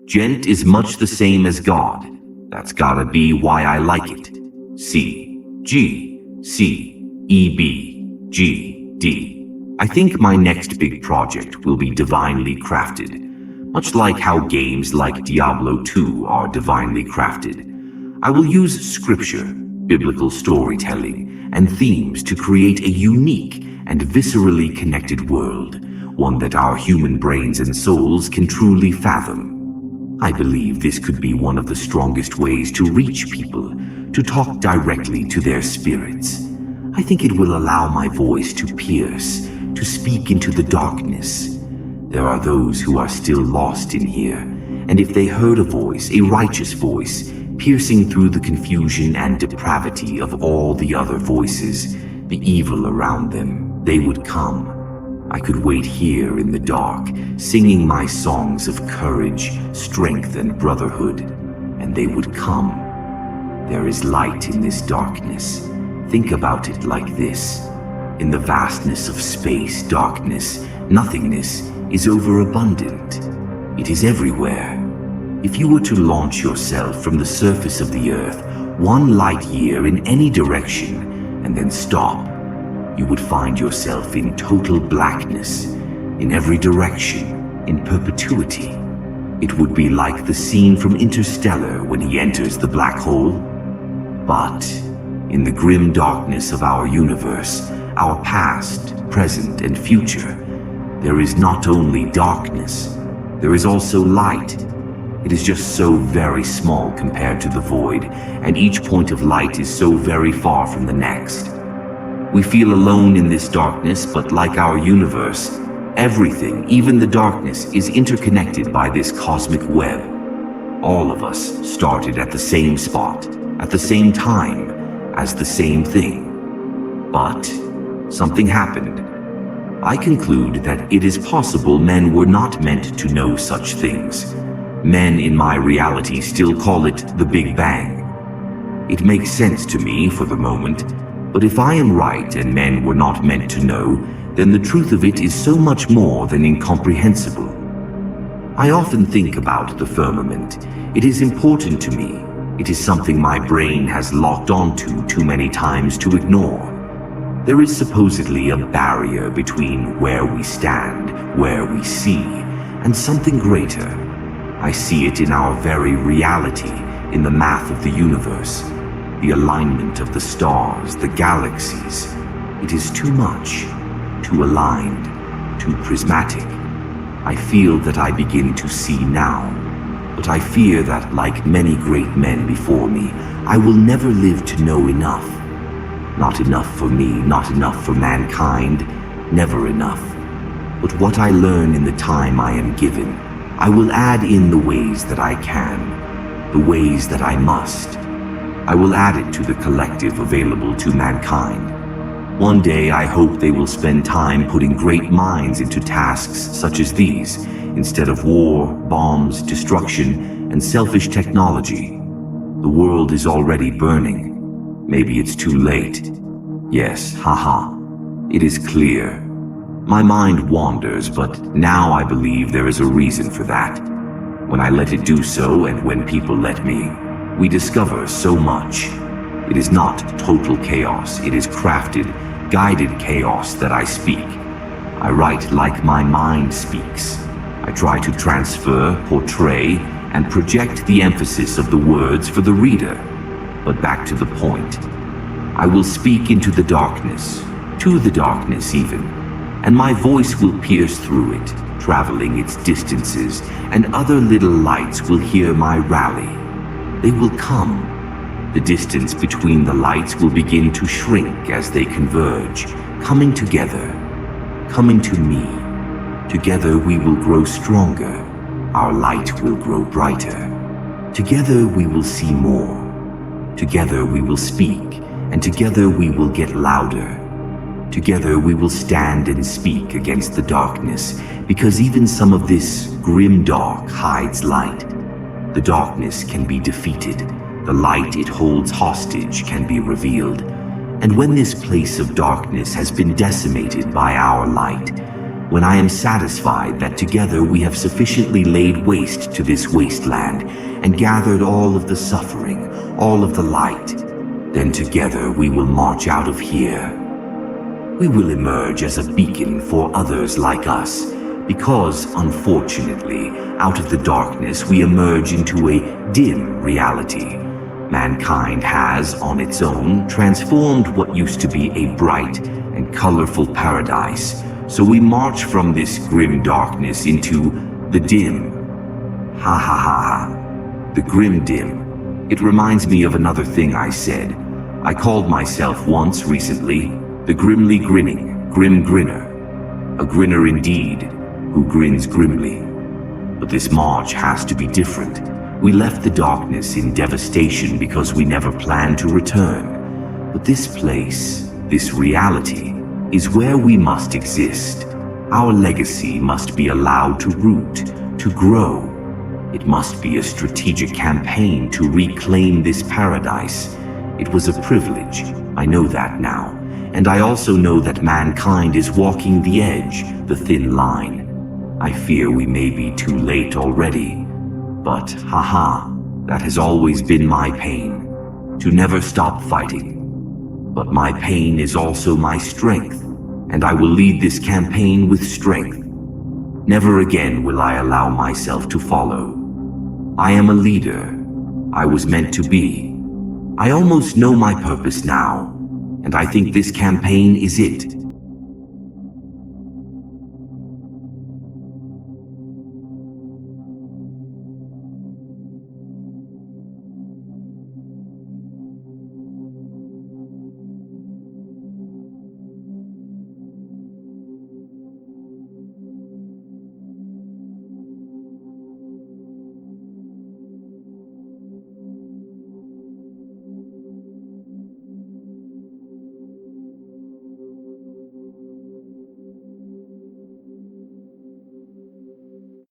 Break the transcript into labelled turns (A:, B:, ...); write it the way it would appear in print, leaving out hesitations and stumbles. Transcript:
A: Gent is much the same as God. That's gotta be why I like it. C, G, C, E, B, G, D. I think my next big project will be divinely crafted, much like how games like Diablo 2 are divinely crafted. I will use scripture, biblical storytelling, and themes to create a unique and viscerally connected world, one that our human brains and souls can truly fathom. I believe this could be one of the strongest ways to reach people, to talk directly to their spirits. I think it will allow my voice to pierce, to speak into the darkness. There are those who are still lost in here, and if they heard a voice, a righteous voice, piercing through the confusion and depravity of all the other voices, the evil around them, they would come. I could wait here in the dark, singing my songs of courage, strength, and brotherhood, and they would come. There is light in this darkness. Think about it like this. In the vastness of space, darkness, nothingness is overabundant. It is everywhere. If you were to launch yourself from the surface of the earth 1 light year in any direction and then stop, you would find yourself in total blackness, in every direction, in perpetuity. It would be like the scene from Interstellar when he enters the black hole. But in the grim darkness of our universe, our past, present, and future, there is not only darkness, there is also light. It is just so very small compared to the void, and each point of light is so very far from the next. We feel alone in this darkness, but like our universe, everything, even the darkness, is interconnected by this cosmic web. All of us started at the same spot, at the same time, as the same thing. But something happened. I conclude that it is possible men were not meant to know such things. Men in my reality still call it the Big Bang. It makes sense to me for the moment, but if I am right and men were not meant to know, then the truth of it is so much more than incomprehensible. I often think about the firmament. It is important to me. It is something my brain has locked onto too many times to ignore. There is supposedly a barrier between where we stand, where we see, and something greater. I see it in our very reality, in the math of the universe, the alignment of the stars, the galaxies. It is too much, too aligned, too prismatic. I feel that I begin to see now, but I fear that, like many great men before me, I will never live to know enough. Not enough for me, not enough for mankind, never enough. But what I learn in the time I am given, I will add in the ways that I can, the ways that I must. I will add it to the collective available to mankind. One day I hope they will spend time putting great minds into tasks such as these, instead of war, bombs, destruction, and selfish technology. The world is already burning. Maybe it's too late. Yes, haha. It is clear. My mind wanders, but now I believe there is a reason for that. When I let it do so, and when people let me, we discover so much. It is not total chaos. It is crafted, guided chaos that I speak. I write like my mind speaks. I try to transfer, portray, and project the emphasis of the words for the reader. But back to the point. I will speak into the darkness, to the darkness even, and my voice will pierce through it, traveling its distances, and other little lights will hear my rally. They will come. The distance between the lights will begin to shrink as they converge, coming together, coming to me. Together we will grow stronger. Our light will grow brighter. Together we will see more. Together we will speak, and together we will get louder. Together we will stand and speak against the darkness, because even some of this grim dark hides light. The darkness can be defeated. The light it holds hostage can be revealed. And when this place of darkness has been decimated by our light, when I am satisfied that together we have sufficiently laid waste to this wasteland and gathered all of the suffering, all of the light, then together we will march out of here. We will emerge as a beacon for others like us, because, unfortunately, out of the darkness we emerge into a dim reality. Mankind has, on its own, transformed what used to be a bright and colorful paradise, so we march from this grim darkness into the dim. Ha ha ha ha. The grim dim. It reminds me of another thing I said. I called myself once recently the grimly grinning, grim grinner. A grinner indeed, who grins grimly. But this march has to be different. We left the darkness in devastation because we never planned to return. But this place, this reality, is where we must exist. Our legacy must be allowed to root, to grow. It must be a strategic campaign to reclaim this paradise. It was a privilege, I know that now. And I also know that mankind is walking the edge, the thin line. I fear we may be too late already. But, haha, that has always been my pain. To never stop fighting. But my pain is also my strength, and I will lead this campaign with strength. Never again will I allow myself to follow. I am a leader. I was meant to be. I almost know my purpose now. And I think this campaign is it.